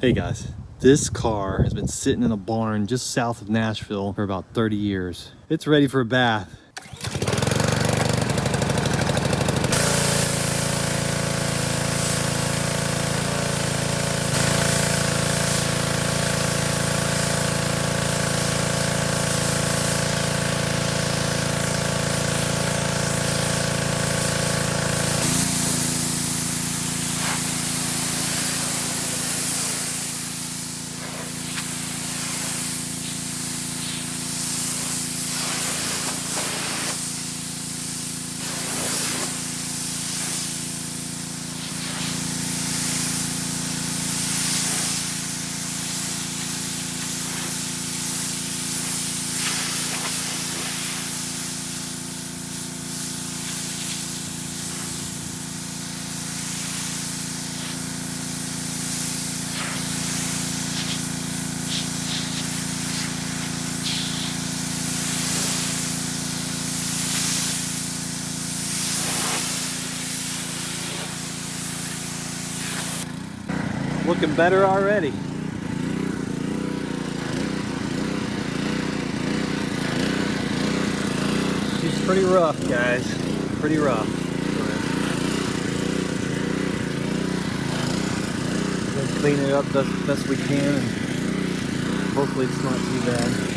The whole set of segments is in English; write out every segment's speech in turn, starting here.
Hey guys, this car has been sitting in a barn just south of Nashville for about 30 years. It's ready for a bath. Looking better already. It's pretty rough, guys. Pretty rough. We'll clean it up the best we can, and hopefully it's not too bad.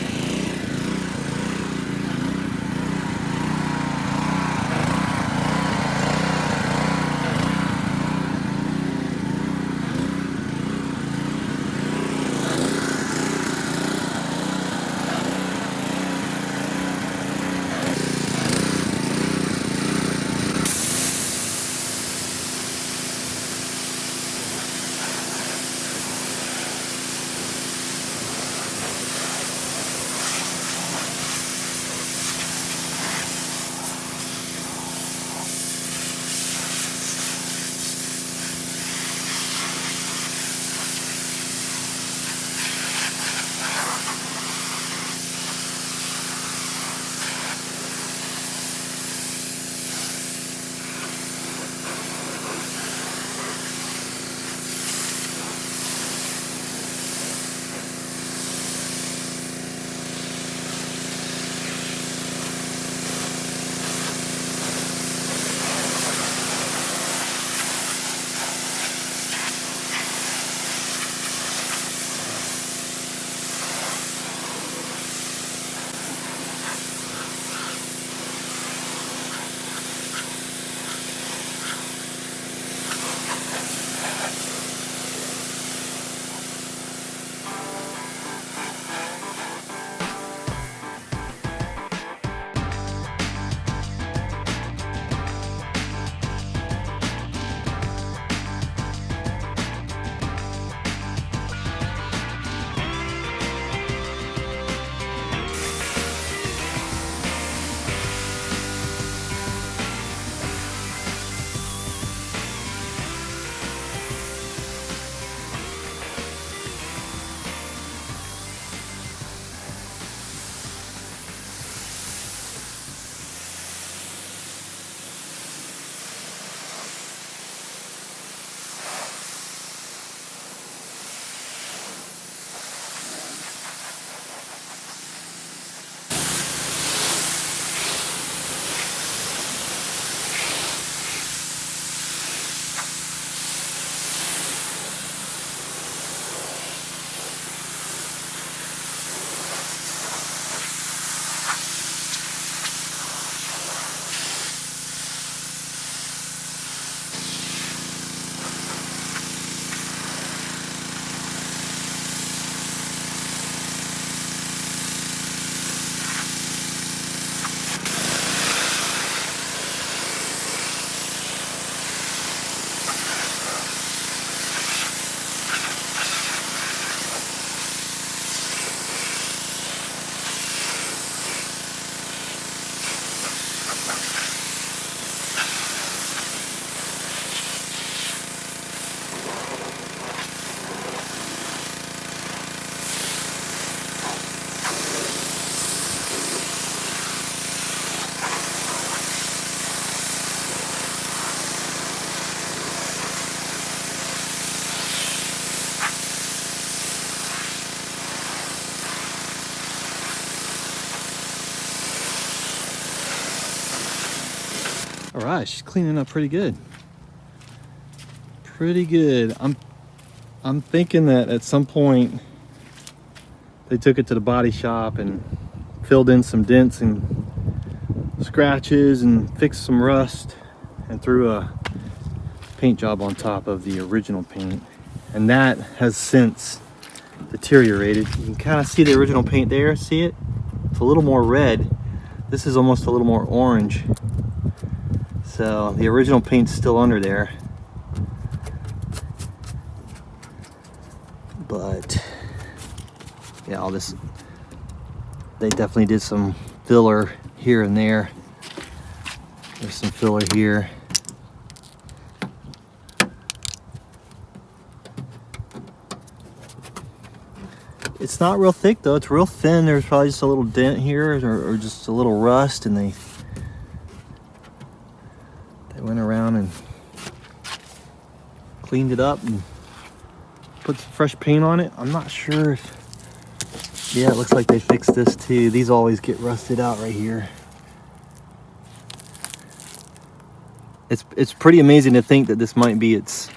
All right, she's cleaning up pretty good. Pretty good. I'm thinking that at some point they took it to the body shop and filled in some dents and scratches and fixed some rust and threw a paint job on top of the original paint, and that has since deteriorated. You can kind of see the original paint there. See it? It's a little more red. This is almost a little more orange. So the original paint's still under there, but yeah, all this, they definitely did some filler here and there. There's some filler here. It's not real thick though, it's real thin. There's probably just a little dent here or just a little rust, and they went around and cleaned it up and put some fresh paint on it. I'm not sure if, yeah, it looks like they fixed this too. These always get rusted out right here. It's pretty amazing to think that this might be its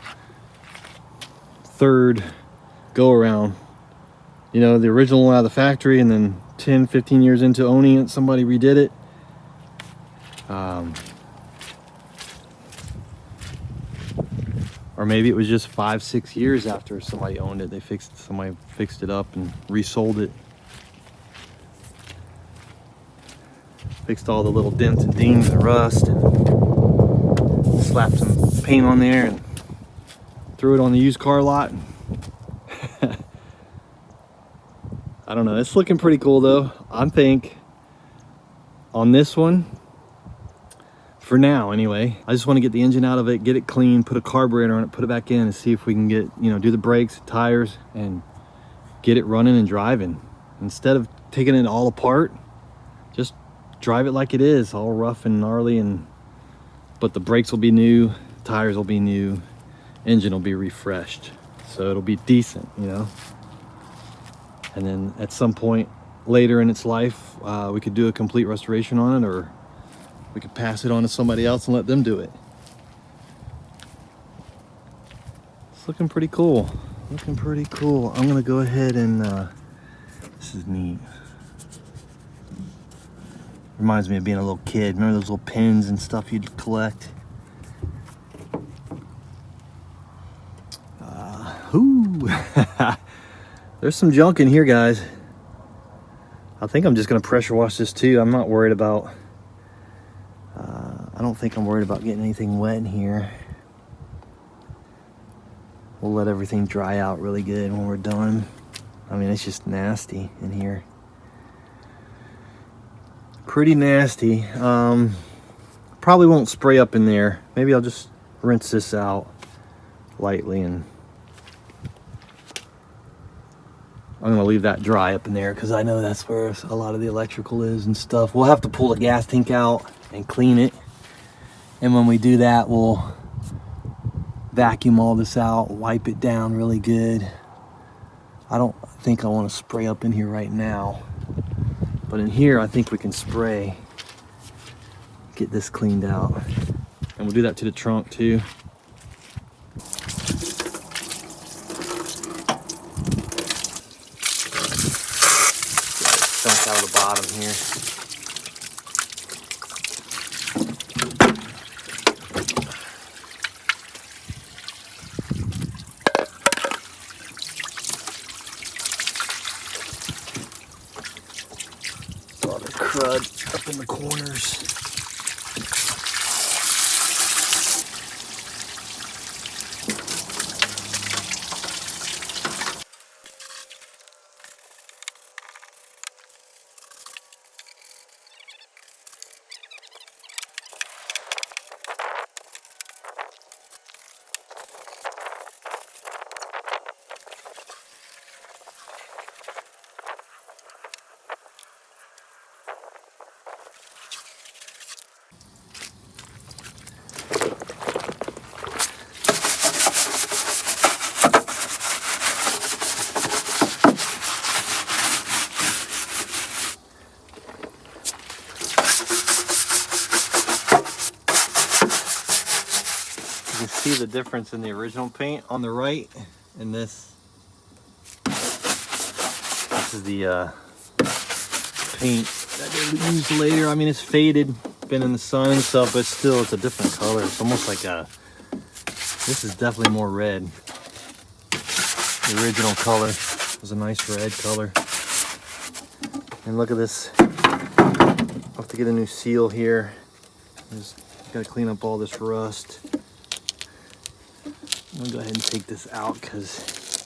third go around. You know, the original one out of the factory, and then 10, 15 years into owning it, somebody redid it. Or maybe it was just 5, 6 years after somebody owned it, somebody fixed it up and resold it. Fixed all the little dents and dings and rust, and slapped some paint on there and threw it on the used car lot. I don't know, it's looking pretty cool though. I think on this one, for now anyway, I just want to get the engine out of it, get it clean, put a carburetor on it, put it back in, and see if we can get, you know, do the brakes, tires, and get it running and driving. Instead of taking it all apart, just drive it like it is, all rough and gnarly, but the brakes will be new, tires will be new, engine will be refreshed, so it'll be decent, you know. And then at some point later in its life, we could do a complete restoration on it, or we could pass it on to somebody else and let them do it. It's looking pretty cool. Looking pretty cool. I'm gonna go ahead and, this is neat. Reminds me of being a little kid. Remember those little pins and stuff you'd collect? There's some junk in here, guys. I think I'm just gonna pressure wash this too. I'm not worried about, I don't think I'm worried about getting anything wet in here. We'll let everything dry out really good when we're done. I mean, it's just nasty in here. Pretty nasty. Probably won't spray up in there. Maybe I'll just rinse this out lightly, and I'm gonna leave that dry up in there because I know that's where a lot of the electrical is and stuff. We'll have to pull the gas tank out and clean it. And when we do that, we'll vacuum all this out, wipe it down really good. I don't think I want to spray up in here right now, but in here I think we can spray, get this cleaned out. And we'll do that to the trunk too. Get out of the bottom here. All the crud up in the corners. the difference in the original paint on the right and this. This is the paint that they used later. I mean, it's faded, been in the sun and stuff, but still it's a different color. It's almost like a, this is definitely more red. The original color was a nice red color. And look at this. I'll have to get a new seal here. Just gotta clean up all this rust. I'm gonna go ahead and take this out because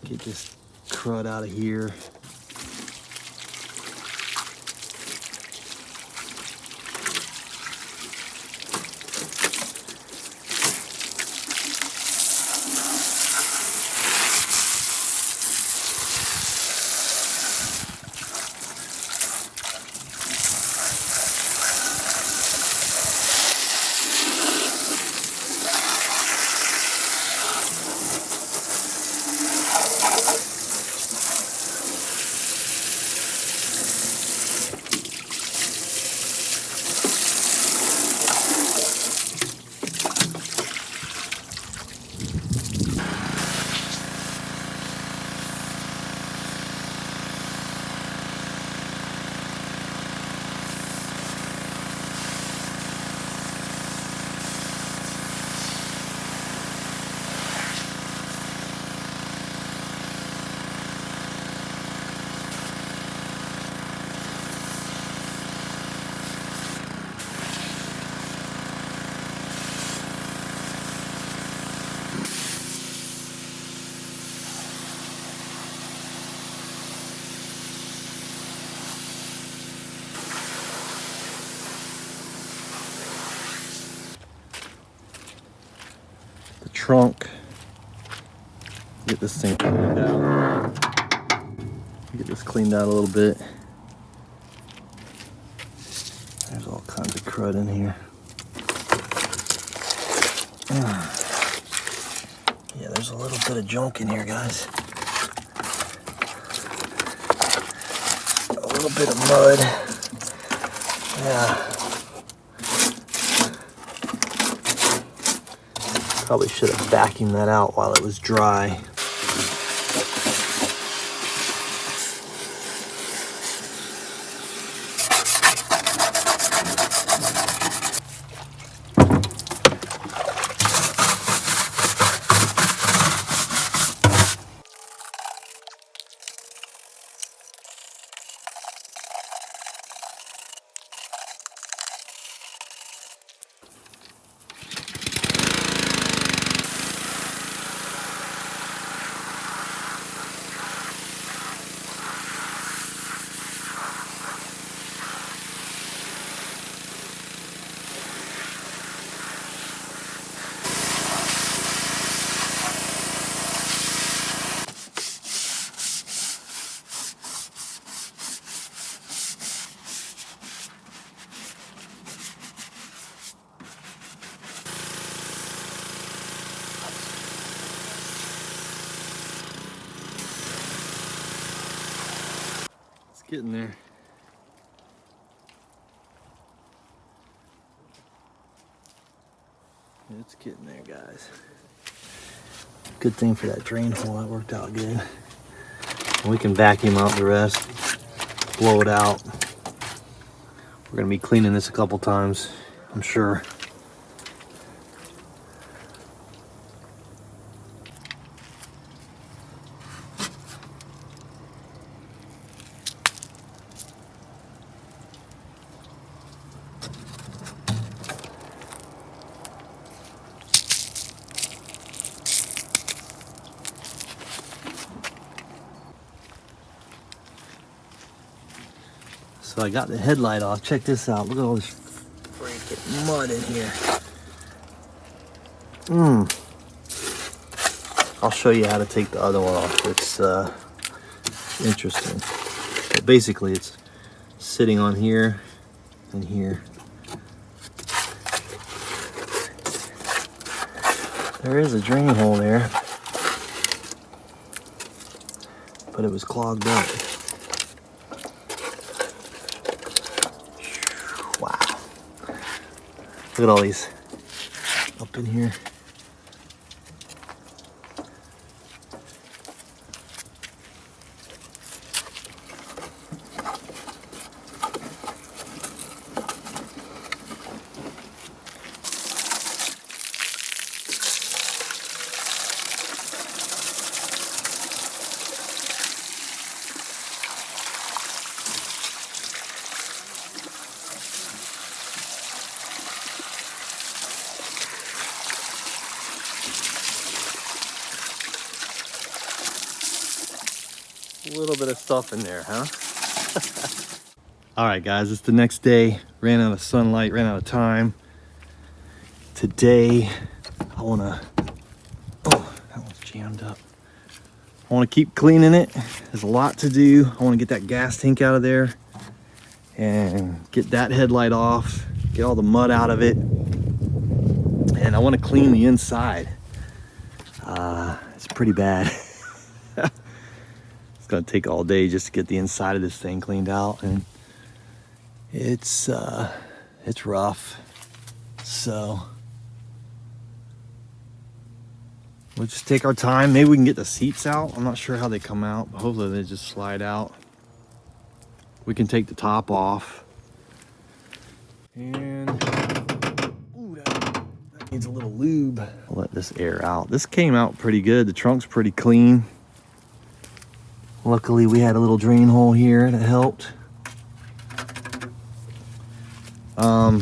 get this crud out of here. Trunk. Get this thing cleaned out. Get this cleaned out a little bit. There's all kinds of crud in here. Yeah, there's a little bit of junk in here, guys. A little bit of mud. Yeah. Probably should have vacuumed that out while it was dry. Getting there. It's getting there, guys. Good thing for that drain hole, that worked out good. And we can vacuum out the rest, blow it out. We're gonna be cleaning this a couple times, I'm sure. So I got the headlight off. Check this out. Look at all this freaking mud in here. I'll show you how to take the other one off. It's interesting. But basically, it's sitting on here and here. There is a drain hole there, but it was clogged up. Look at all these up in here. A little bit of stuff in there, huh? All right, guys, it's the next day. Ran out of sunlight, ran out of time. Today, I wanna, oh, that one's jammed up. I wanna keep cleaning it. There's a lot to do. I wanna get that gas tank out of there and get that headlight off, get all the mud out of it. And I wanna clean the inside. It's pretty bad. It's gonna take all day just to get the inside of this thing cleaned out, and it's rough. So we'll just take our time. Maybe we can get the seats out. I'm not sure how they come out, but hopefully they just slide out. We can take the top off. And ooh, that needs a little lube. I'll let this air out. This came out pretty good. The trunk's pretty clean. Luckily, we had a little drain hole here that helped. But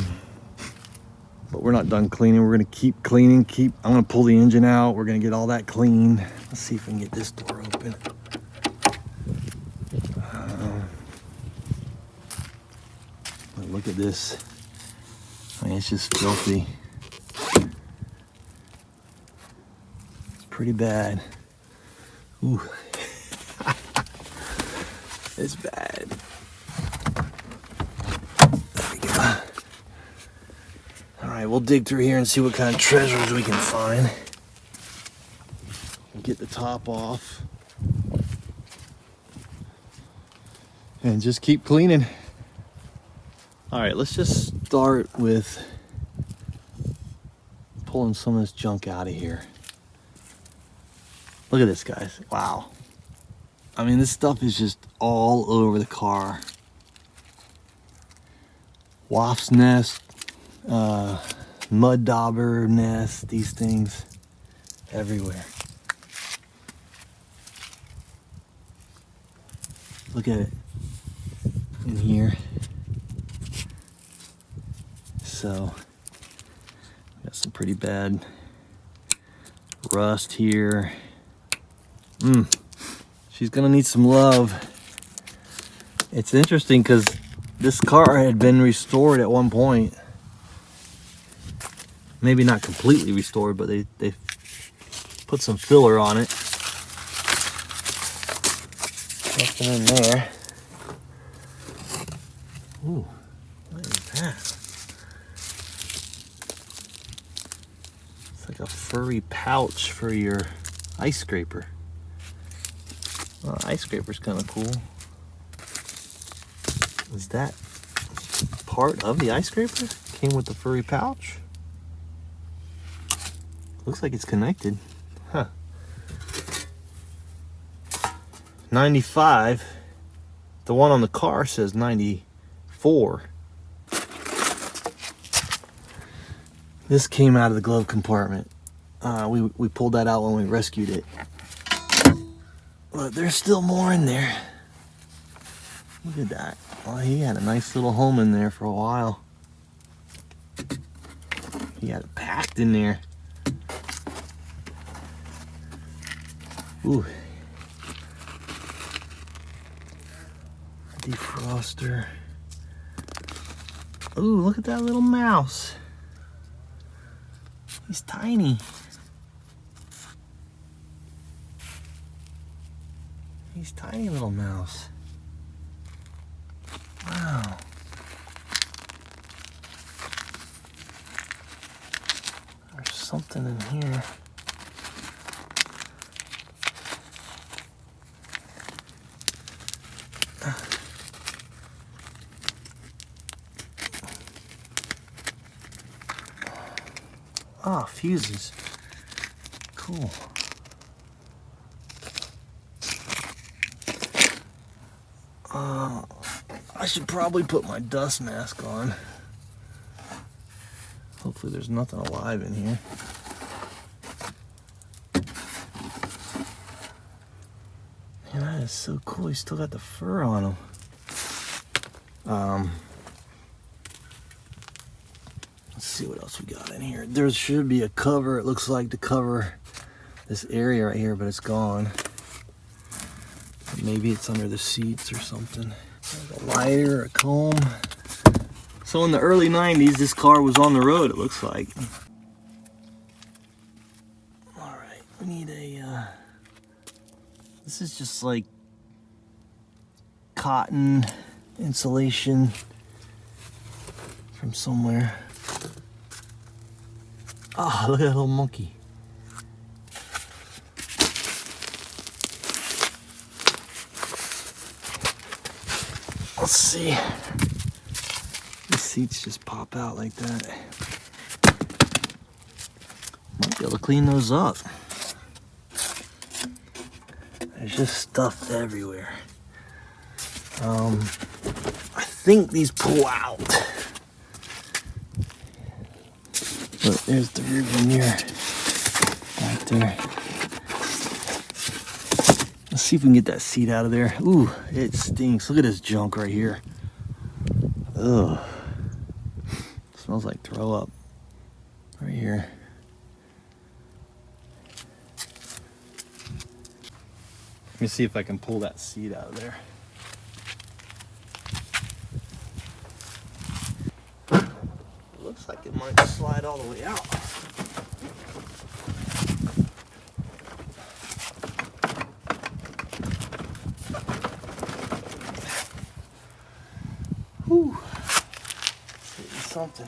we're not done cleaning. We're gonna keep cleaning. I'm gonna pull the engine out. We're gonna get all that cleaned. Let's see if we can get this door open. Look at this. I mean, it's just filthy. It's pretty bad. Ooh. It's bad. There we go. All right, we'll dig through here and see what kind of treasures we can find. Get the top off. And just keep cleaning. All right, let's just start with pulling some of this junk out of here. Look at this, guys. Wow. I mean, this stuff is just all over the car. Wasp's nest, mud dauber nest, these things everywhere. Look at it in here. So, got some pretty bad rust here. She's gonna need some love. It's interesting because this car had been restored at one point. Maybe not completely restored, but they put some filler on it. Nothing in there. Ooh, what is that? It's like a furry pouch for your ice scraper. Well, ice scraper's kind of cool. Is that part of the ice scraper? Came with the furry pouch? Looks like it's connected. Huh. 95. The one on the car says 94. This came out of the glove compartment. We pulled that out when we rescued it. But there's still more in there. Look at that. Well, he had a nice little home in there for a while. He had it packed in there. Ooh. Defroster. Ooh, look at that little mouse. He's tiny. He's tiny little mouse. Wow. There's something in here. Ah, fuses. Cool. I should probably put my dust mask on. Hopefully there's nothing alive in here. Man, that is so cool. He's still got the fur on him. Let's see what else we got in here. There should be a cover, it looks like, to cover this area right here, but it's gone. Maybe it's under the seats or something. There's a lighter, a comb. So in the early 90s, this car was on the road, it looks like. All right, we need a, this is just like cotton insulation from somewhere. Oh, look at that little monkey. Let's see. The seats just pop out like that. Might be able to clean those up. There's just stuff everywhere. I think these pull out. Look, there's the rear view mirror right there. Let's see if we can get that seat out of there. Ooh, it stinks. Look at this junk right here. Ugh. Smells like throw up right here. Let me see if I can pull that seat out of there. Looks like it might slide all the way out. Whew. Something.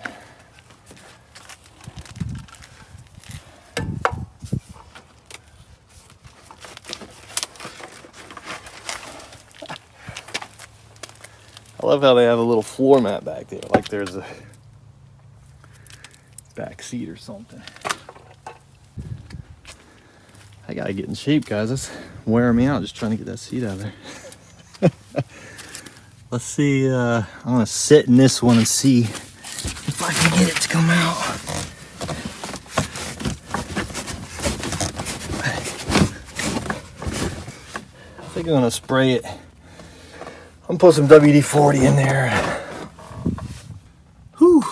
I love how they have a little floor mat back there, like there's a back seat or something. I gotta get in shape, guys. That's wearing me out just trying to get that seat out of there. Let's see, I'm gonna sit in this one and see if I can get it to come out. I think I'm gonna spray it. I'm gonna put some WD-40 in there. Whew.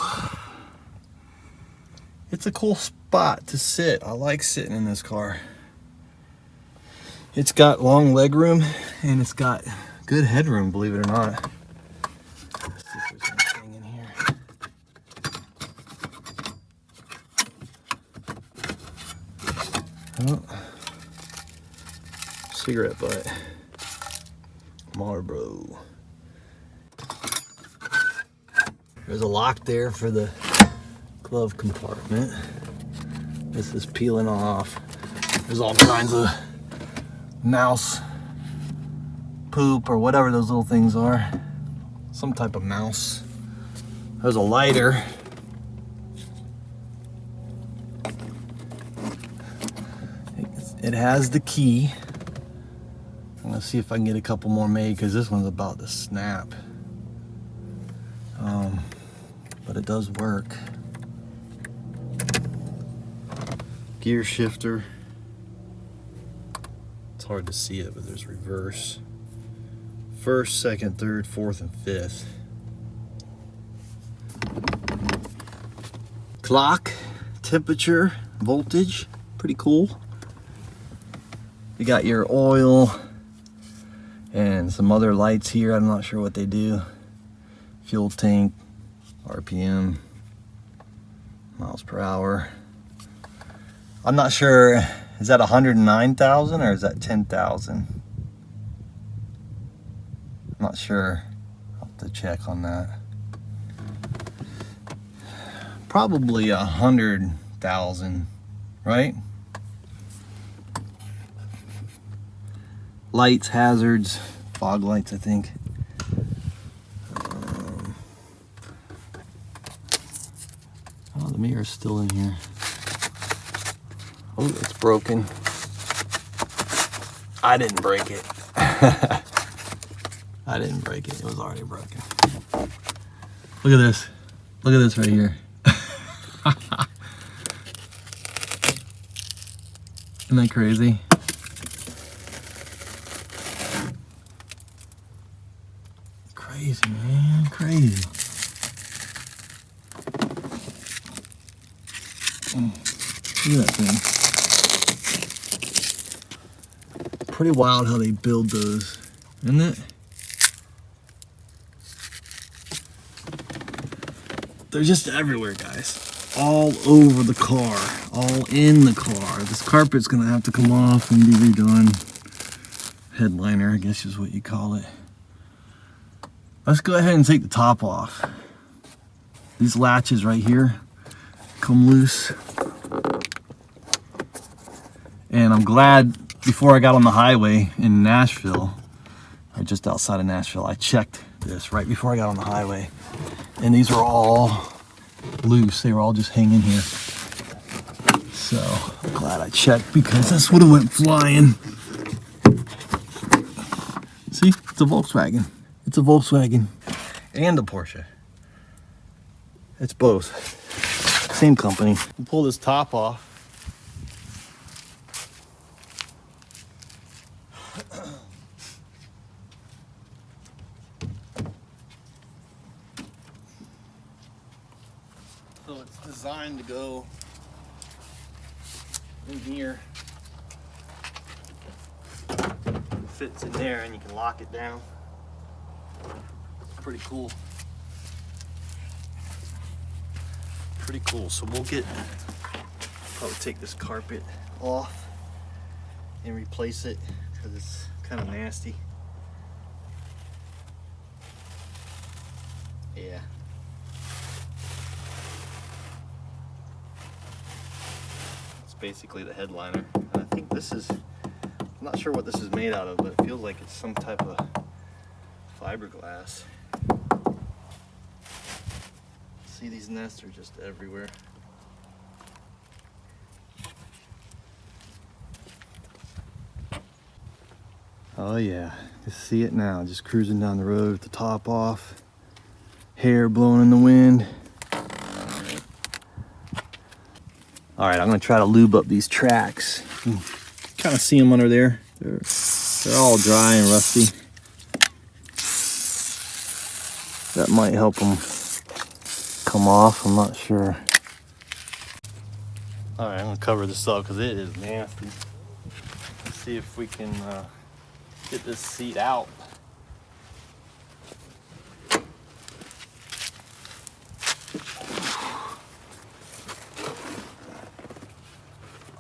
It's a cool spot to sit. I like sitting in this car. It's got long leg room and it's got good headroom, believe it or not. Let's see if there's anything in here. Oh. Cigarette butt. Marlboro. There's a lock there for the glove compartment. This is peeling off. There's all kinds of mouse poop or whatever those little things are. Some type of mouse. There's a lighter. It has the key. I'm gonna see if I can get a couple more made because this one's about to snap. But it does work. Gear shifter. It's hard to see it, but there's reverse. First, second, third, fourth, and fifth. Clock, temperature, voltage, pretty cool. You got your oil and some other lights here. I'm not sure what they do. Fuel tank, RPM, miles per hour. I'm not sure, is that 109,000 or is that 10,000? Not sure. I'll have to check on that. Probably 100,000, right? Lights, hazards, fog lights, I think. Oh, the mirror's still in here. Oh, it's broken. I didn't break it. I didn't break it. It was already broken. Look at this. Look at this right here. Isn't that crazy? Crazy, man. Crazy. Look at that thing. Pretty wild how they build those, isn't it? They're just everywhere, guys. All over the car, all in the car. This carpet's gonna have to come off and be redone. Headliner, I guess is what you call it. Let's go ahead and take the top off. These latches right here come loose. And I'm glad before I got on the highway in Nashville, or just outside of Nashville, I checked this right before I got on the highway. And these were all loose. They were all just hanging here. So I'm glad I checked because this would have went flying. See, it's a Volkswagen. It's a Volkswagen and a Porsche. It's both. Same company. We'll pull this top off. So it's designed to go in here. Fits in there and you can lock it down. Pretty cool. Pretty cool. So we'll probably take this carpet off and replace it because it's kind of nasty. Yeah. It's basically the headliner. And I think this is, I'm not sure what this is made out of, but it feels like it's some type of fiberglass. See, these nests are just everywhere. Oh yeah, just see it now, just cruising down the road with the top off, hair blowing in the wind. All right, I'm gonna try to lube up these tracks. Kind of see them under there. They're all dry and rusty. That might help them come off, I'm not sure. All right, I'm gonna cover this up because it is nasty. Let's see if we can get this seat out.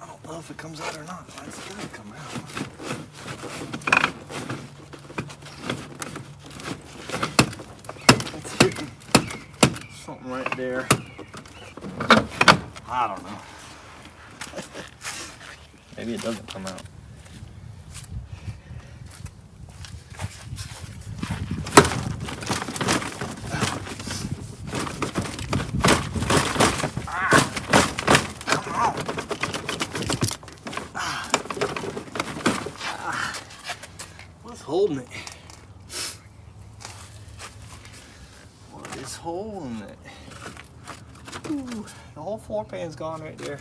I don't know if it comes out or not, but it's gonna come out. It's hitting something right there. I don't know. Maybe it doesn't come out. What's holding it? What is holding it? Ooh, the whole floor pan's gone right there.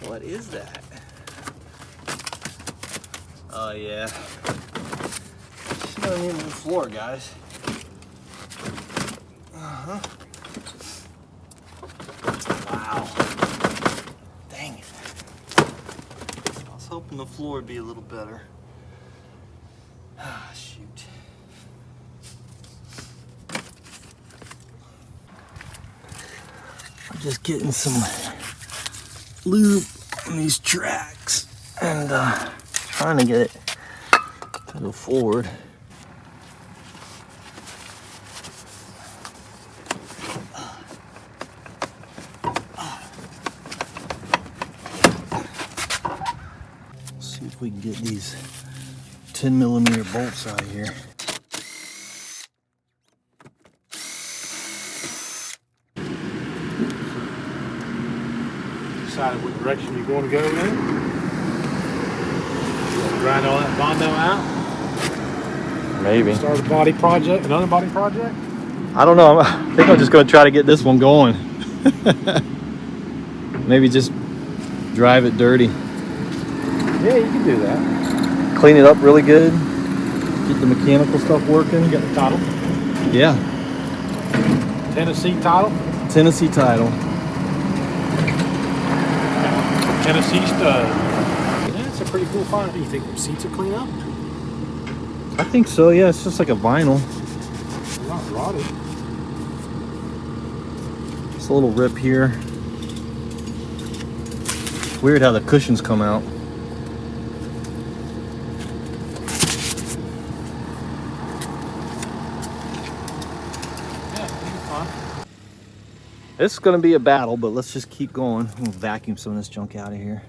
What is that? Oh yeah. She's gonna need a new floor, guys. Uh-huh. Wow. Dang it. I was hoping the floor would be a little better. Ah, shoot. I'm just getting some lube on these tracks and trying to get it to go forward. See if we can get these 10mm bolts out of here. Decided we'd direction you're going to go in. Grind all that Bondo out. Maybe. Start a body project, another body project. I don't know. I think I'm just going to try to get this one going. Maybe just drive it dirty. Yeah, you can do that. Clean it up really good. Get the mechanical stuff working. You got the title? Yeah. Tennessee title? Tennessee title. Tennessee stud. Yeah, that's a pretty cool find. Do you think the seats will clean up? I think so, yeah. It's just like a vinyl. They're not rotted. Just a little rip here. It's weird how the cushions come out. This is going to be a battle, but let's just keep going. I'm going to vacuum some of this junk out of here.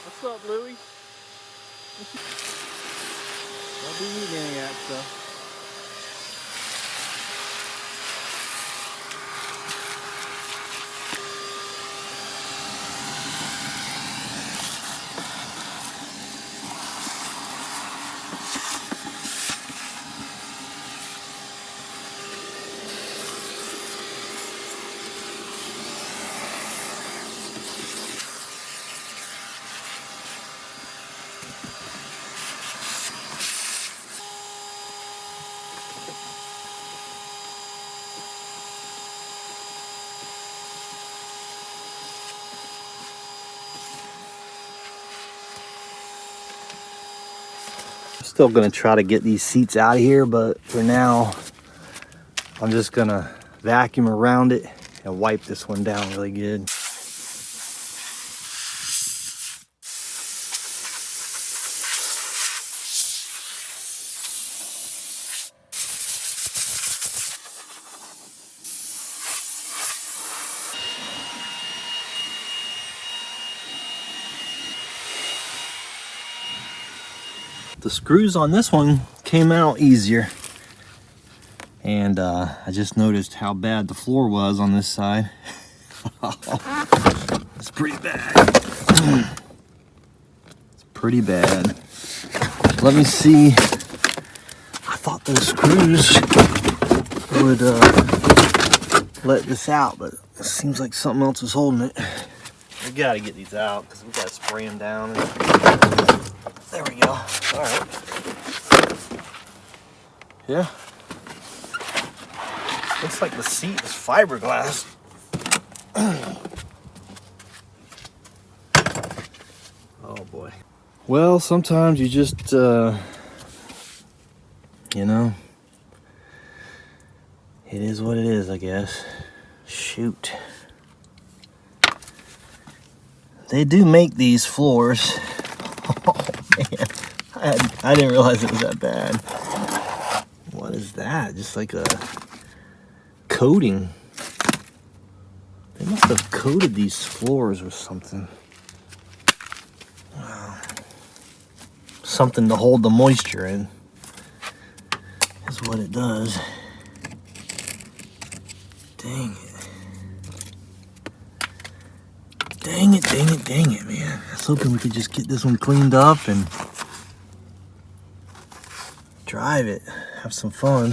What's up, Louie? Don't be eating any of that stuff. Still gonna try to get these seats out of here, but for now I'm just gonna vacuum around it and wipe this one down really good. The screws on this one came out easier, and I just noticed how bad the floor was on this side. It's pretty bad. It's pretty bad. Let me see. I thought those screws would let this out, but it seems like something else is holding it. We gotta get these out because we gotta spray them down. There we go. All right. Yeah. Looks like the seat is fiberglass. Oh boy. Well, sometimes you just, you know, it is what it is, I guess. Shoot. They do make these floors. Oh man, I didn't realize it was that bad. What is that? Just like a coating. They must have coated these floors with something. Wow. Something to hold the moisture in is what it does. Dang it. Dang it, dang it, dang it, man. I was hoping we could just get this one cleaned up and drive it, have some fun.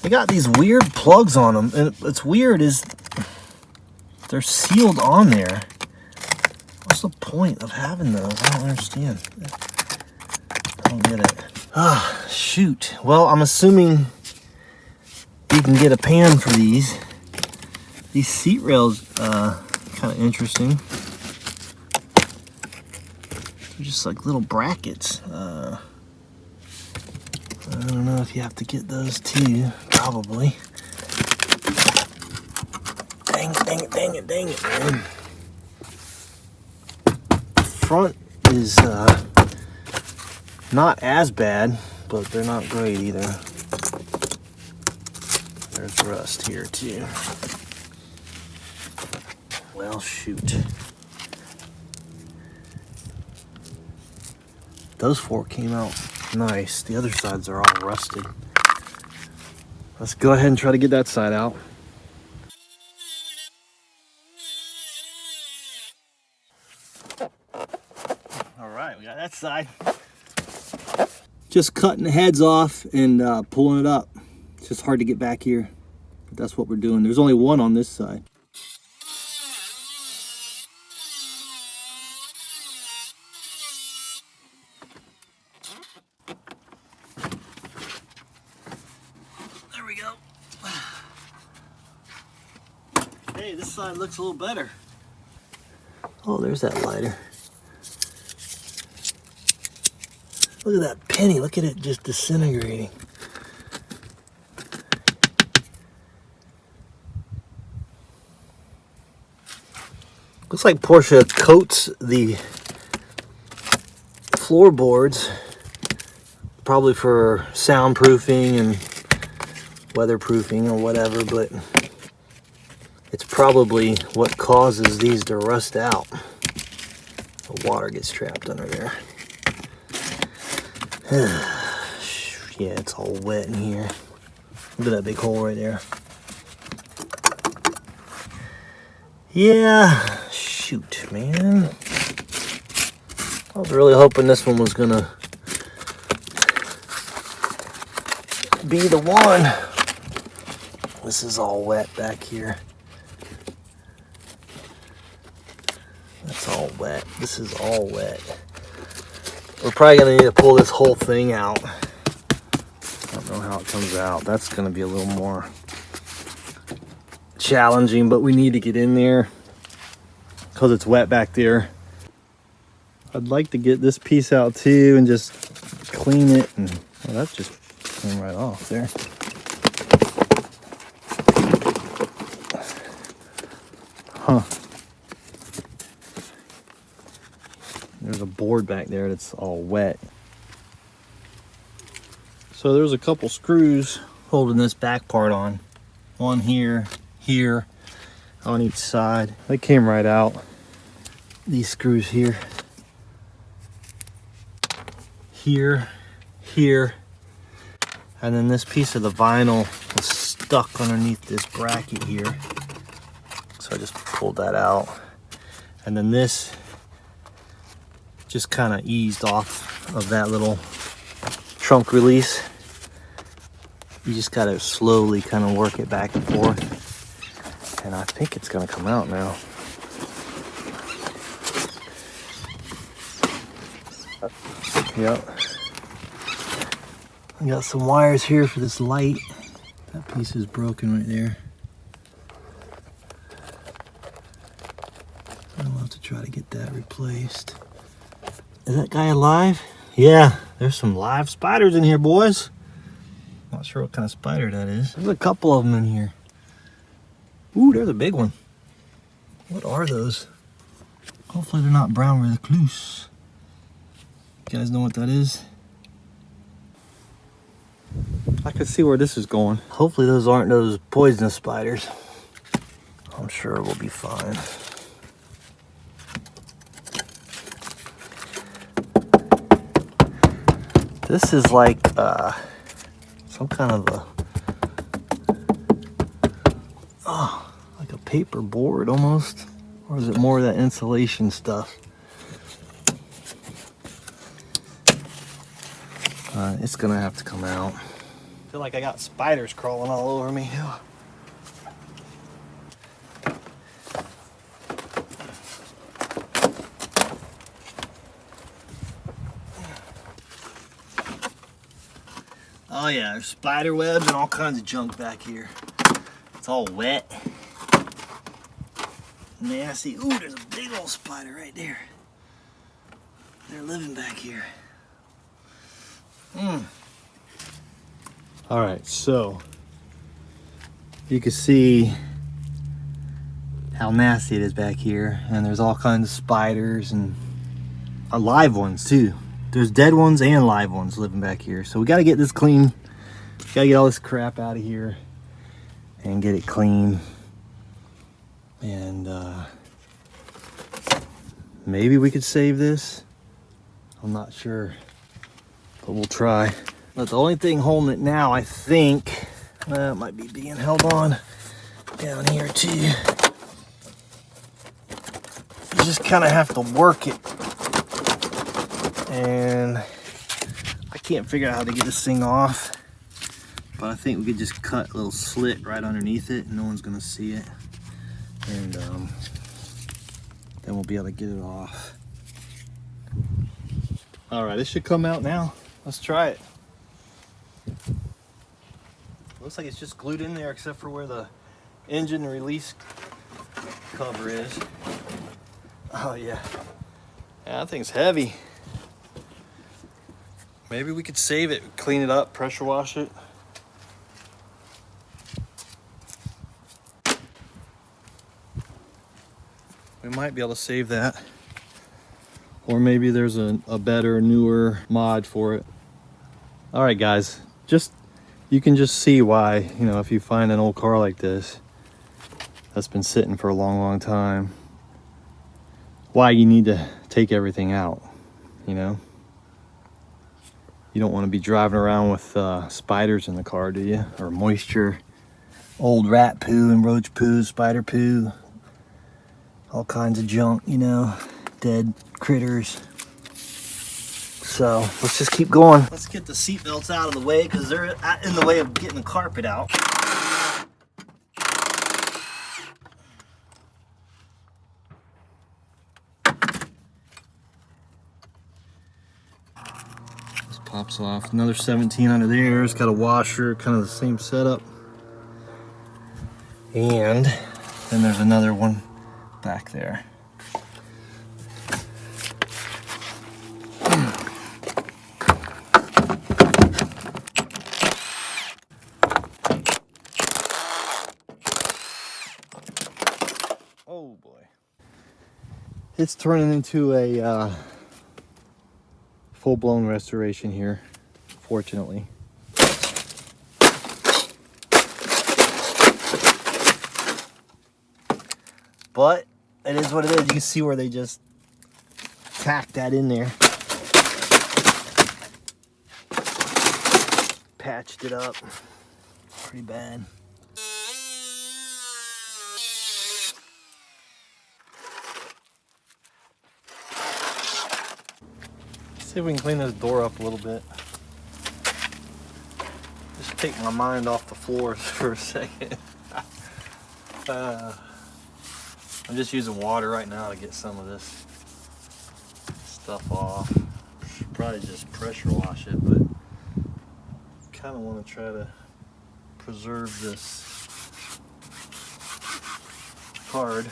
They got these weird plugs on them, and what's weird is they're sealed on there. What's the point of having those? I don't understand. I don't get it. Ah, shoot. Well, I'm assuming you can get a pan for these. These seat rails, kind of interesting. They're just like little brackets. I don't know if you have to get those too. Probably. Dang it, dang it, dang it, dang it, man. Front is not as bad, but they're not great either. There's rust here too. Well, shoot. Those four came out Nice. The other sides are all rusted. Let's go ahead and try to get that side out. All right, we got that side. Just cutting the heads off and pulling it up. It's just hard to get back here. But that's what we're doing. There's only one on this side. There we go. Hey, this side looks a little better. Oh, there's that lighter. Look at that penny. Look at it just disintegrating. Looks like Porsche coats the floorboards probably for soundproofing and weatherproofing or whatever, but it's probably what causes these to rust out. The water gets trapped under there. Yeah, it's all wet in here. Look at that big hole right there. Yeah, shoot, man. I was really hoping this one was gonna be the one. This is all wet back here. That's all wet. This is all wet. We're probably gonna need to pull this whole thing out. I don't know how it comes out. That's gonna be a little more challenging, but we need to get in there because it's wet back there. I'd like to get this piece out too and just clean it, and well, that just came right off there. Huh. There's a board back there that's all wet. So there's a couple screws holding this back part on. One here, here, on each side. They came right out. These screws here. Here, here. And then this piece of the vinyl was stuck underneath this bracket here. So I just pulled that out. And then this just kind of eased off of that little trunk release. You just got to slowly kind of work it back and forth. And I think it's going to come out now. Yep. I got some wires here for this light. That piece is broken right there. I'll have to try to get that replaced. Is that guy alive? Yeah, there's some live spiders in here, boys. Not sure what kind of spider that is. There's a couple of them in here. Ooh, there's a big one. What are those? Hopefully they're not brown recluse. You guys know what that is? I can see where this is going. Hopefully those aren't those poisonous spiders. I'm sure we'll be fine. This is like some kind of like a paper board almost. Or is it more of that insulation stuff? It's gonna have to come out. I feel like I got spiders crawling all over me. Oh yeah, there's spider webs and all kinds of junk back here. It's all wet. Nasty. Ooh, there's a big old spider right there. They're living back here. All right, so you can see how nasty it is back here, and there's all kinds of spiders and live ones too. There's dead ones and live ones living back here. So we got to get this clean. Got to get all this crap out of here and get it clean. And maybe we could save this. I'm not sure. but we'll try. But the only thing holding it now, I think, it might be being held on down here too. You just kind of have to work it. And I can't figure out how to get this thing off. But I think we could just cut a little slit right underneath it and no one's gonna see it. And then we'll be able to get it off. All right, it should come out now. Let's try it. Looks like it's just glued in there except for where the engine release cover is. Oh yeah. Yeah, that thing's heavy. Maybe we could save it, clean it up, pressure wash it. We might be able to save that. Or maybe there's a better, newer mod for it. All right, guys, you can just see why, you know, if you find an old car like this that's been sitting for a long, long time, why you need to take everything out, you know? You don't want to be driving around with spiders in the car, do you? Or moisture, old rat poo and roach poo, spider poo, all kinds of junk, you know, dead critters. So let's just keep going. Let's get the seat belts out of the way because they're in the way of getting the carpet out. This pops off. Another 17 under there. It's got a washer, kind of the same setup. And then there's another one back there. Oh boy. It's turning into a full-blown restoration here, fortunately. But it is what it is. You can see where they just tacked that in there. Patched it up pretty bad. See if we can clean this door up a little bit. Just take my mind off the floors for a second. I'm just using water right now to get some of this stuff off. Should probably just pressure wash it, but kind of want to try to preserve this card.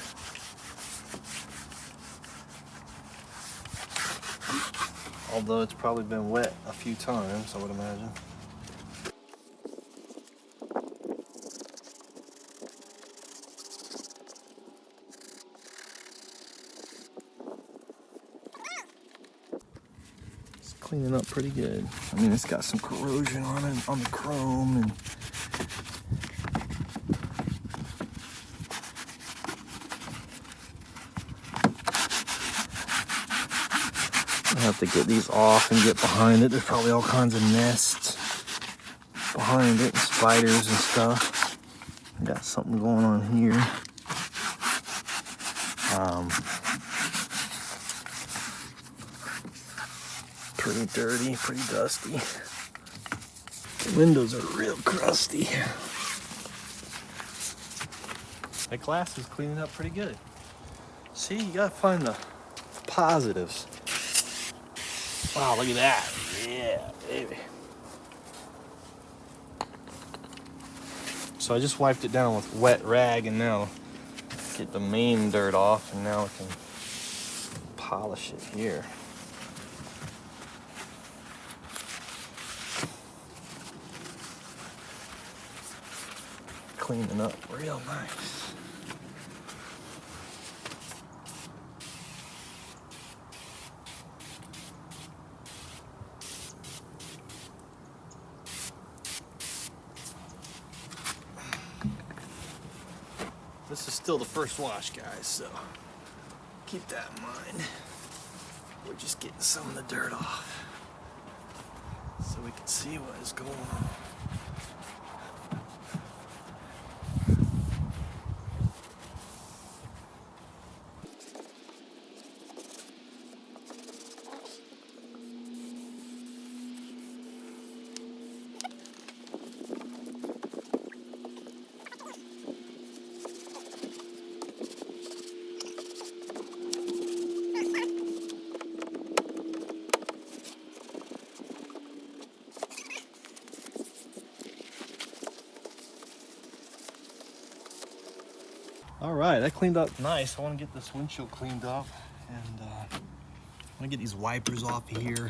Although it's probably been wet a few times, I would imagine. It's cleaning up pretty good. I mean, it's got some corrosion on it, on the chrome, and I have to get these off and get behind it. There's probably all kinds of nests behind it, and spiders and stuff. Got something going on here. Pretty dirty, pretty dusty. The windows are real crusty. That glass is cleaning up pretty good. See, you gotta find the positives. Wow, look at that. Yeah, baby. So I just wiped it down with wet rag and now get the main dirt off, and now I can polish it here. Cleaning up real nice. This is still the first wash, guys, so keep that in mind. We're just getting some of the dirt off. we can see what is going on. All right, that cleaned up nice. I want to get this windshield cleaned up, and I want to get these wipers off here.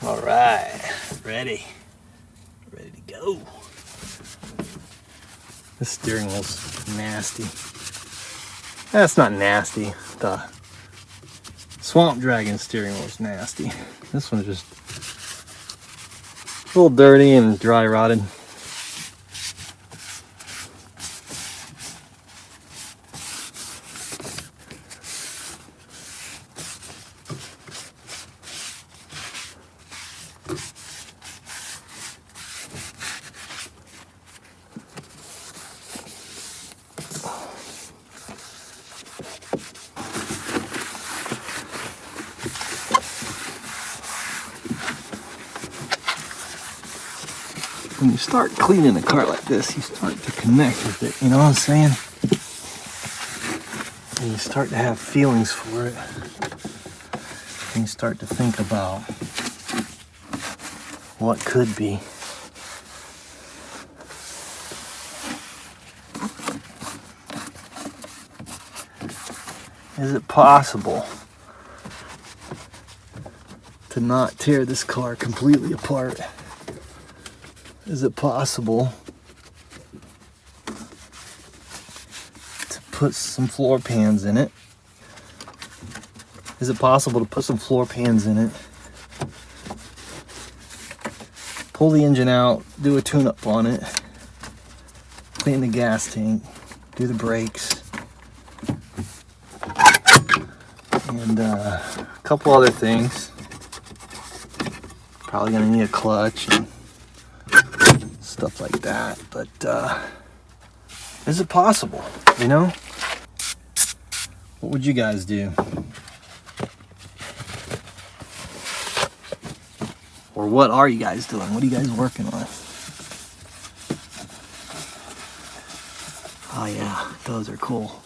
All right, ready to go. This steering wheel's nasty. That's not nasty. The Swamp Dragon steering wheel's nasty. This one's just a little dirty and dry rotted. When you start cleaning a car like this, you start to connect with it, you know what I'm saying? And you start to have feelings for it. And you start to think about what could be. Is it possible to not tear this car completely apart? Is it possible to put some floor pans in it? Is it possible to put some floor pans in it, pull the engine out, do a tune-up on it, clean the gas tank, do the brakes, and a couple other things. Probably gonna need a clutch and stuff like that, but is it possible, you know? What would you guys do? Or what are you guys doing? What are you guys working on? Oh yeah, those are cool.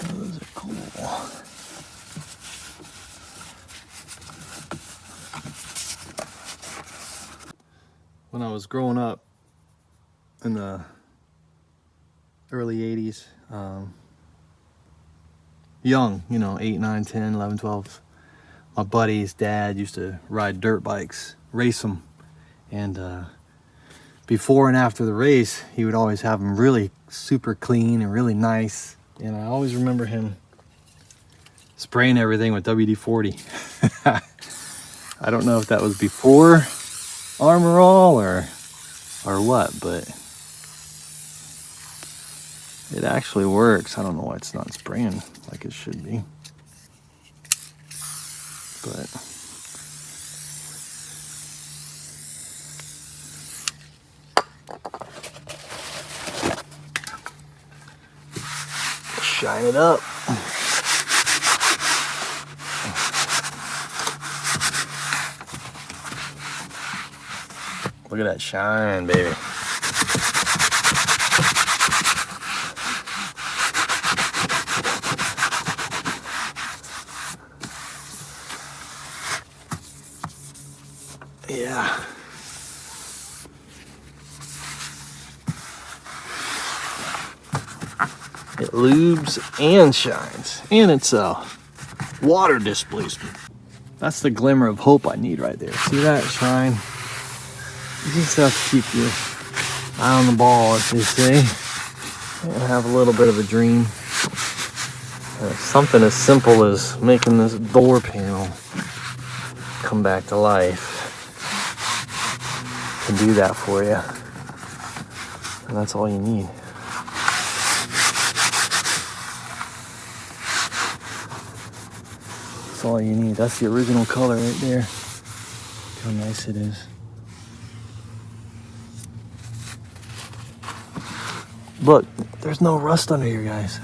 Those are cool. When I was growing up in the early 80s, young, you know, 8, 9, 10, 11, 12, my buddy's dad used to ride dirt bikes, race them, and before and after the race, he would always have them really super clean and really nice, and I always remember him spraying everything with WD-40. I don't know if that was before Armor All or what, but it actually works. I don't know why it's not spraying like it should be. But shine it up. Look at that shine, baby. Yeah. It lubes and shines, and it's water displacement. That's the glimmer of hope I need right there. See that shine? You just have to keep your eye on the ball, as they say, and have a little bit of a dream. Something as simple as making this door panel come back to life can do that for you, and that's all you need. That's all you need. That's the original color right there. Look how nice it is. Look, there's no rust under here, guys.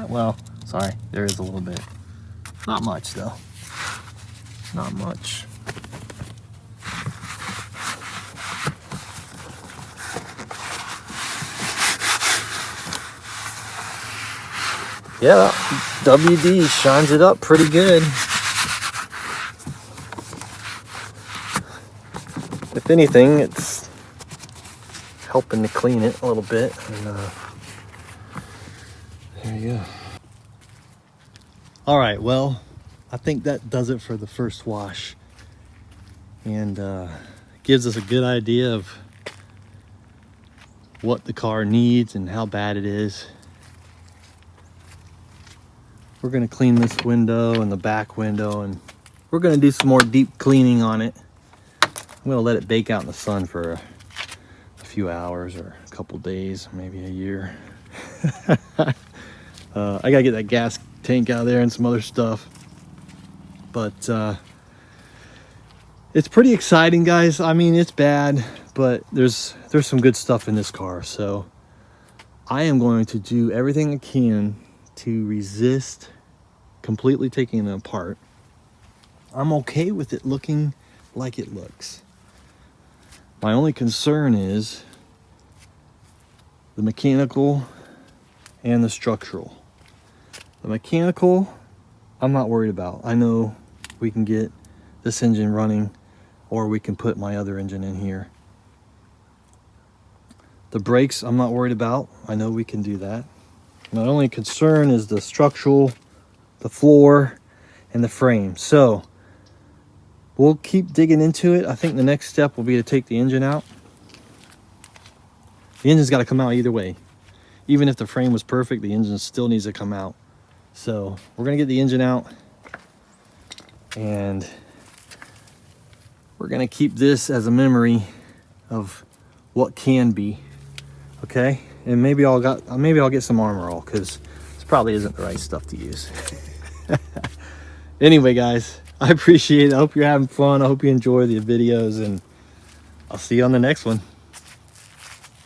Well, sorry, there is a little bit. Not much, though. Not much. Yeah, WD shines it up pretty good. If anything, it's helping to clean it a little bit. And there you go. All right, well, I think that does it for the first wash, and gives us a good idea of what the car needs and how bad it is. We're gonna clean this window and the back window, and we're gonna do some more deep cleaning on it. I'm gonna let it bake out in the sun for a few hours or a couple days, maybe a year. I gotta get that gas tank out of there and some other stuff. But it's pretty exciting, guys. I mean, it's bad, but there's some good stuff in this car. So I am going to do everything I can to resist completely taking it apart. I'm okay with it looking like it looks. My only concern is the mechanical and the structural. The mechanical, I'm not worried about. I know we can get this engine running, or we can put my other engine in here. The brakes, I'm not worried about. I know we can do that. My only concern is the structural, the floor, and the frame. So we'll keep digging into it. I think the next step will be to take the engine out. The engine's got to come out either way. Even if the frame was perfect, the engine still needs to come out. So we're gonna get the engine out, and we're gonna keep this as a memory of what can be. Okay, and maybe I'll get some Armor All, because this probably isn't the right stuff to use. Anyway, guys, I appreciate it. I hope you're having fun. I hope you enjoy the videos, and I'll see you on the next one.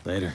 Later.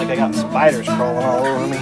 I got spiders crawling all over me.